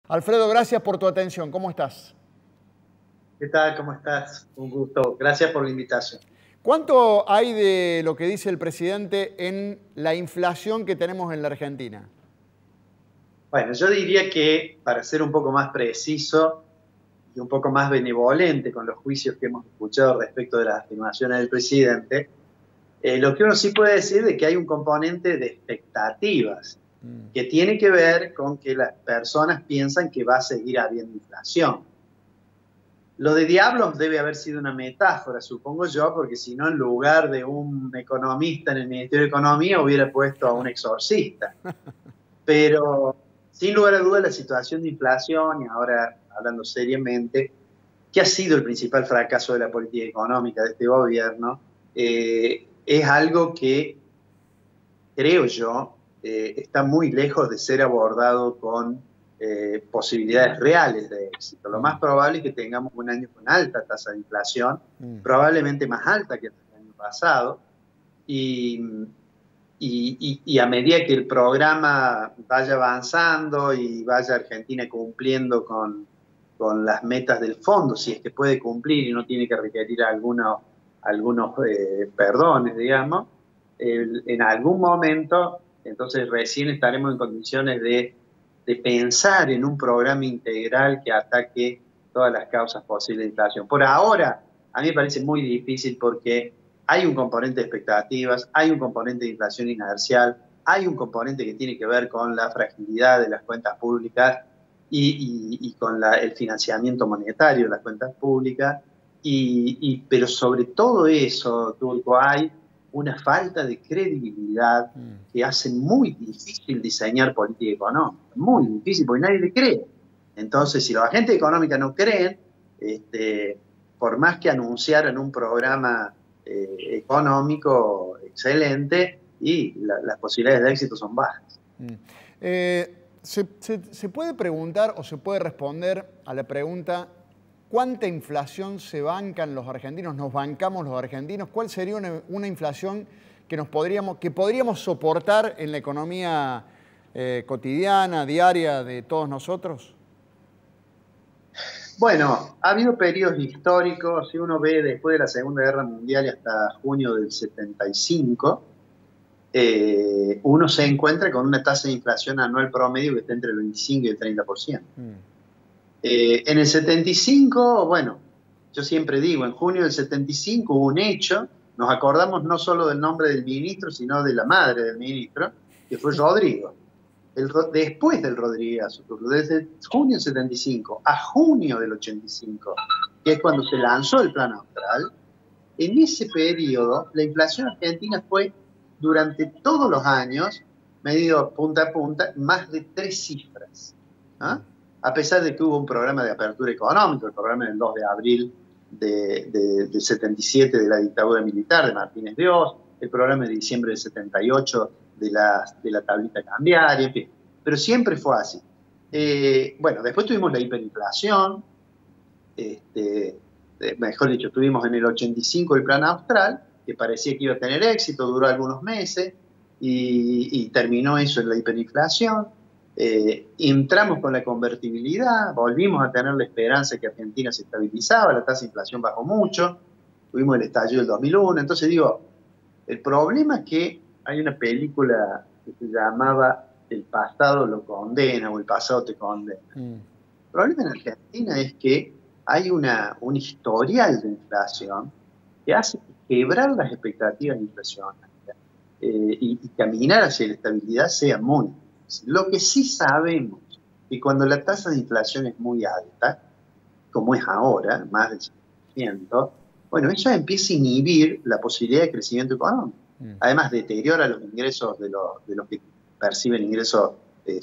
Alfredo, gracias por tu atención. ¿Cómo estás? ¿Qué tal? ¿Cómo estás? Un gusto. Gracias por la invitación. ¿Cuánto hay de lo que dice el presidente en la inflación que tenemos en la Argentina? Bueno, yo diría que para ser un poco más preciso y un poco más benevolente con los juicios que hemos escuchado respecto de las afirmaciones del presidente, lo que uno sí puede decir es que hay un componente de expectativas que tiene que ver con que las personas piensan que va a seguir habiendo inflación. Lo de diablos debe haber sido una metáfora, supongo yo, porque si no, en lugar de un economista en el Ministerio de Economía, hubiera puesto a un exorcista. Pero, sin lugar a dudas, la situación de inflación, y ahora hablando seriamente, que ha sido el principal fracaso de la política económica de este gobierno, es algo que, creo yo, está muy lejos de ser abordado con posibilidades reales de éxito. Lo más probable es que tengamos un año con alta tasa de inflación, probablemente más alta que el año pasado, y a medida que el programa vaya avanzando y vaya Argentina cumpliendo con las metas del fondo, si es que puede cumplir y no tiene que requerir algunos perdones, digamos, en algún momento, entonces recién estaremos en condiciones de pensar en un programa integral que ataque todas las causas posibles de inflación. Por ahora, a mí me parece muy difícil porque hay un componente de expectativas, hay un componente de inflación inercial, hay un componente que tiene que ver con la fragilidad de las cuentas públicas y con el financiamiento monetario de las cuentas públicas, pero sobre todo eso, Turco, hay una falta de credibilidad que hace muy difícil diseñar política económica, muy difícil, porque nadie le cree. Entonces, si los agentes económicos no creen, por más que anunciaran un programa económico excelente, y las posibilidades de éxito son bajas. ¿Se puede preguntar o se puede responder a la pregunta cuánta inflación se bancan los argentinos, nos bancamos los argentinos? ¿Cuál sería una inflación que podríamos soportar en la economía cotidiana, diaria de todos nosotros? Bueno, ha habido periodos históricos, si uno ve después de la Segunda Guerra Mundial hasta junio del 75, uno se encuentra con una tasa de inflación anual promedio que está entre el 25 y el 30%. En el 75, bueno, yo siempre digo, en junio del 75 hubo un hecho, nos acordamos no solo del nombre del ministro, sino de la madre del ministro, que fue Rodrigo. Después del Rodrigazo, desde junio del 75 a junio del 85, que es cuando se lanzó el Plan Austral, en ese periodo la inflación argentina fue durante todos los años, medido punta a punta, más de 3 cifras. ¿Ah? A pesar de que hubo un programa de apertura económica, el programa del 2 de abril del 77 de la dictadura militar de Martínez de Oz, el programa de diciembre del 78 de la tablita cambiaria, en fin. Pero siempre fue así. Bueno, después tuvimos la hiperinflación, mejor dicho, tuvimos en el 85 el Plan Austral, que parecía que iba a tener éxito, duró algunos meses, y terminó eso en la hiperinflación. Entramos con la convertibilidad, volvimos a tener la esperanza de que Argentina se estabilizaba, la tasa de inflación bajó mucho, tuvimos el estallido del 2001. Entonces digo, el problema es que hay una película que se llamaba El pasado lo condena o El pasado te condena. El problema en Argentina es que hay un historial de inflación que hace quebrar las expectativas inflacionarias y caminar hacia la estabilidad sea muy difícil. Lo que sí sabemos es que cuando la tasa de inflación es muy alta, como es ahora, más del 100%, bueno, eso empieza a inhibir la posibilidad de crecimiento económico. Además, deteriora los ingresos de los que perciben ingresos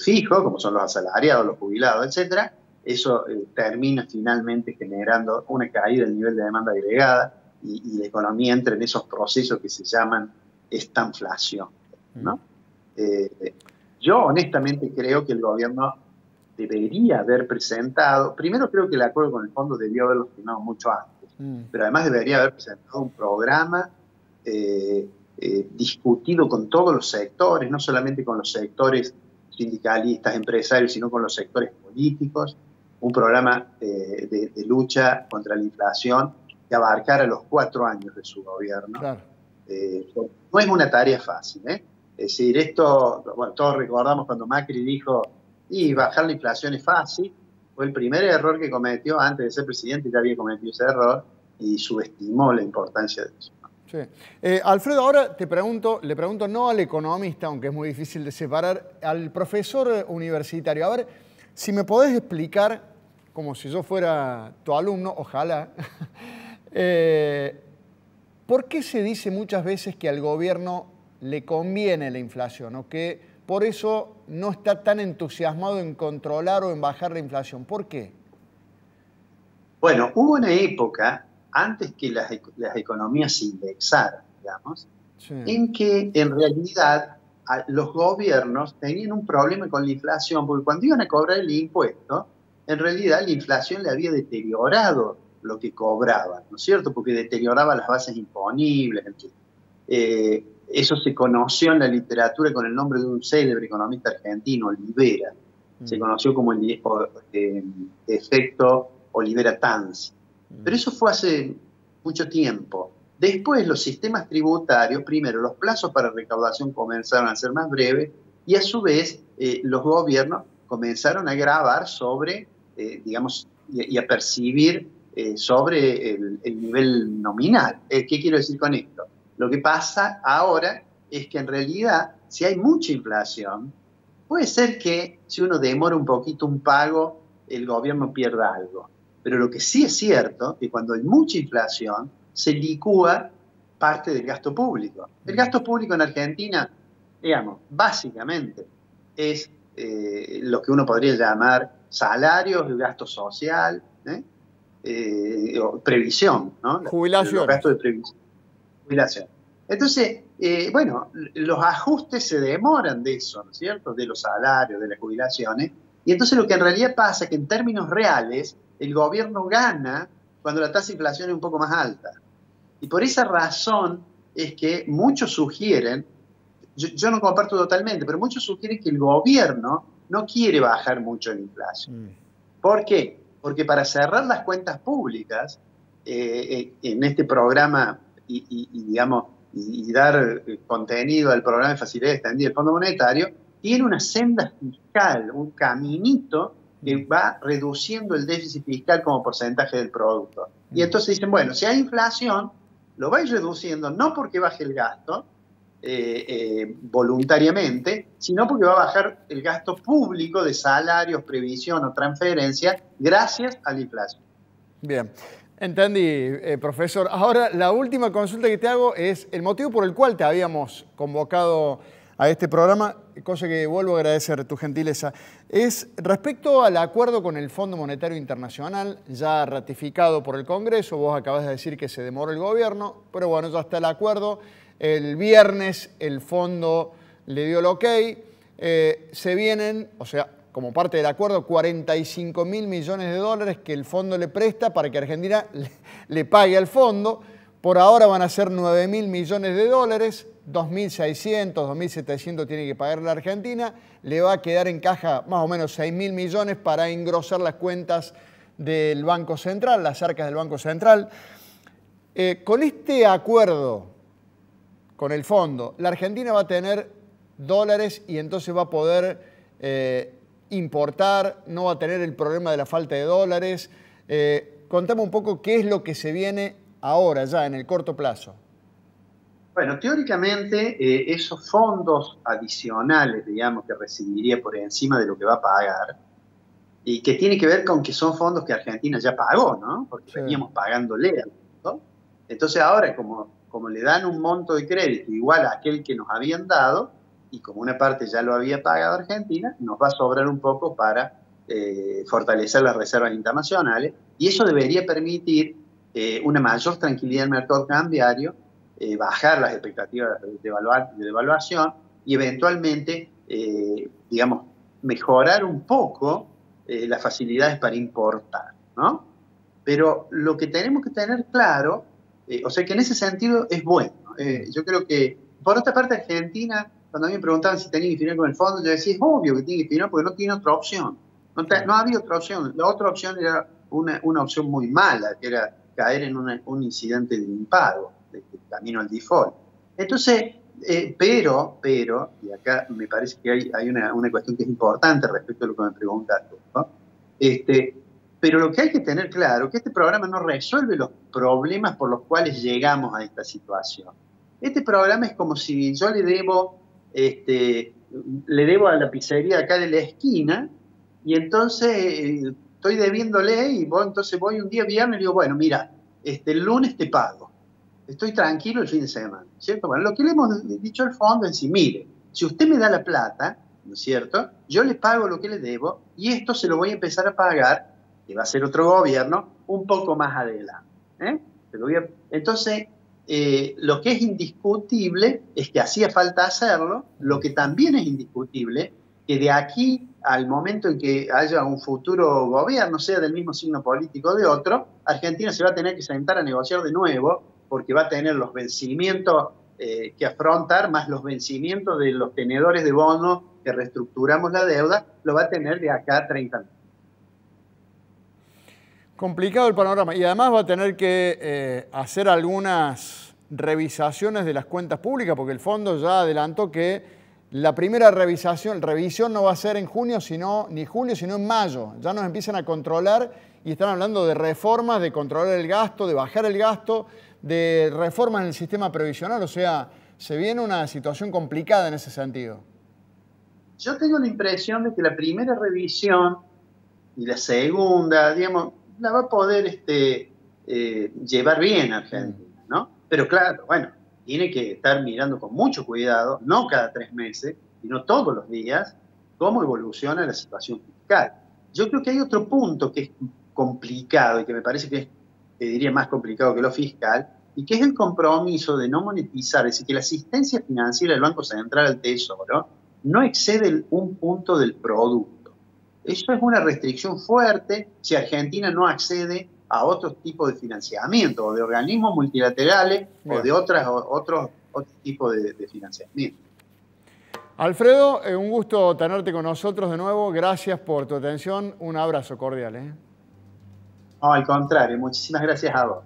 fijos, como son los asalariados, los jubilados, etcétera. Eso termina finalmente generando una caída del nivel de demanda agregada y la economía entra en esos procesos que se llaman estanflación, ¿no? Yo honestamente creo que el gobierno debería haber presentado, primero creo que el acuerdo con el fondo debió haberlo firmado mucho antes, pero además debería haber presentado un programa discutido con todos los sectores, no solamente con los sectores sindicalistas, empresarios, sino con los sectores políticos, políticos, un programa de lucha contra la inflación que abarcara los 4 años de su gobierno. Claro. No es una tarea fácil, ¿eh? Es decir, esto, bueno, todos recordamos cuando Macri dijo, y bajar la inflación es fácil, fue el primer error que cometió. Antes de ser presidente ya había cometido ese error y subestimó la importancia de eso. Sí. Alfredo, ahora le pregunto no al economista, aunque es muy difícil de separar, al profesor universitario. A ver, si me podés explicar, como si yo fuera tu alumno, ojalá, ¿por qué se dice muchas veces que al gobierno le conviene la inflación o que por eso no está tan entusiasmado en controlar o en bajar la inflación? ¿Por qué? Bueno, hubo una época, antes que las economías se indexaran, digamos, Sí. en que en realidad los gobiernos tenían un problema con la inflación, porque cuando iban a cobrar el impuesto, en realidad la inflación le había deteriorado lo que cobraban, ¿no es cierto? Porque deterioraba las bases imponibles. Eso se conoció en la literatura con el nombre de un célebre economista argentino, Olivera. Se conoció como el efecto Olivera-Tanzi. Pero eso fue hace mucho tiempo. Después los sistemas tributarios, primero los plazos para recaudación comenzaron a ser más breves y a su vez los gobiernos comenzaron a gravar sobre, digamos, y a percibir sobre el nivel nominal. ¿Qué quiero decir con esto? Lo que pasa ahora es que en realidad, si hay mucha inflación, puede ser que si uno demora un poquito un pago, el gobierno pierda algo. Pero lo que sí es cierto es que cuando hay mucha inflación, se licúa parte del gasto público. El gasto público en Argentina, digamos, básicamente es lo que uno podría llamar salarios, el gasto social, previsión, ¿no? Jubilación. Los gastos de previsión. Jubilación. Entonces, bueno, los ajustes se demoran de eso, ¿no es cierto? De los salarios, de las jubilaciones. Y entonces lo que en realidad pasa es que en términos reales, el gobierno gana cuando la tasa de inflación es un poco más alta. Y por esa razón es que muchos sugieren, yo no comparto totalmente, pero muchos sugieren que el gobierno no quiere bajar mucho la inflación. ¿Por qué? Porque para cerrar las cuentas públicas, en este programa digamos, y dar contenido al programa de facilidad extendida del Fondo Monetario, tiene una senda fiscal, un caminito que va reduciendo el déficit fiscal como porcentaje del producto. Y entonces dicen, bueno, si hay inflación, lo vais reduciendo no porque baje el gasto voluntariamente, sino porque va a bajar el gasto público de salarios, previsión o transferencia gracias a la inflación. Bien. Entendí, profesor. Ahora, la última consulta que te hago es el motivo por el cual te habíamos convocado a este programa, cosa que vuelvo a agradecer tu gentileza, es respecto al acuerdo con el Fondo Monetario Internacional, ya ratificado por el Congreso. Vos acabas de decir que se demoró el gobierno, pero bueno, ya está el acuerdo. El viernes el fondo le dio el ok. Se vienen, o sea, como parte del acuerdo, 45.000 millones de dólares que el fondo le presta para que Argentina le pague al fondo. Por ahora van a ser 9.000 millones de dólares, 2.600, 2.700 tiene que pagar la Argentina. Le va a quedar en caja más o menos 6.000 millones para engrosar las cuentas del Banco Central, las arcas del Banco Central. Con este acuerdo con el fondo, la Argentina va a tener dólares y entonces va a poder importar, no va a tener el problema de la falta de dólares. Contame un poco qué es lo que se viene ahora, ya en el corto plazo. Bueno, teóricamente esos fondos adicionales, digamos, que recibiría por encima de lo que va a pagar, y que tiene que ver con que son fondos que Argentina ya pagó, ¿no? Porque sí, veníamos pagándole, ¿no? Entonces ahora, como le dan un monto de crédito igual a aquel que nos habían dado, y como una parte ya lo había pagado Argentina, nos va a sobrar un poco para fortalecer las reservas internacionales, y eso debería permitir una mayor tranquilidad en el mercado cambiario, bajar las expectativas de devaluación y eventualmente, digamos, mejorar un poco las facilidades para importar, ¿no? Pero lo que tenemos que tener claro, o sea que en ese sentido es bueno. Yo creo que, por otra parte, Argentina, cuando a mí me preguntaban si tenía que firmar con el fondo, yo decía, es obvio que tiene que firmar porque no tiene otra opción. No había otra opción. La otra opción era una opción muy mala, que era caer en un incidente de impago, de camino al default. Entonces, pero, y acá me parece que hay una cuestión que es importante respecto a lo que me preguntaste, ¿no? Pero lo que hay que tener claro es que este programa no resuelve los problemas por los cuales llegamos a esta situación. Este programa es como si yo le debo a la pizzería acá de la esquina y entonces estoy debiéndole y entonces voy un día viernes y digo, bueno, mira, el lunes te pago. Estoy tranquilo el fin de semana, ¿cierto? Bueno, lo que le hemos dicho al fondo es decir, mire, si usted me da la plata, ¿no es cierto? Yo le pago lo que le debo y esto se lo voy a empezar a pagar, que va a ser otro gobierno, un poco más adelante. Entonces, lo que es indiscutible es que hacía falta hacerlo, lo que también es indiscutible, que de aquí al momento en que haya un futuro gobierno, sea del mismo signo político de otro, Argentina se va a tener que sentar a negociar de nuevo, porque va a tener los vencimientos que afrontar, más los vencimientos de los tenedores de bonos que reestructuramos la deuda, lo va a tener de acá a 30 años. Complicado el panorama y además va a tener que hacer algunas revisaciones de las cuentas públicas porque el fondo ya adelantó que la primera revisión no va a ser en junio, ni julio, sino en mayo. Ya nos empiezan a controlar y están hablando de reformas, de controlar el gasto, de bajar el gasto, de reformas en el sistema previsional. O sea, se viene una situación complicada en ese sentido. Yo tengo la impresión de que la primera revisión y la segunda, digamos, la va a poder llevar bien Argentina, ¿no? Pero claro, bueno, tiene que estar mirando con mucho cuidado, no cada 3 meses, sino todos los días, cómo evoluciona la situación fiscal. Yo creo que hay otro punto que es complicado y que me parece que es, te diría, más complicado que lo fiscal, y que es el compromiso de no monetizar, es decir, que la asistencia financiera del Banco Central al Tesoro no excede un punto del producto. Eso es una restricción fuerte si Argentina no accede a otros tipos de financiamiento, o de organismos multilaterales, o de otros tipos de financiamiento. Alfredo, un gusto tenerte con nosotros de nuevo. Gracias por tu atención. Un abrazo cordial. No, al contrario, muchísimas gracias a vos.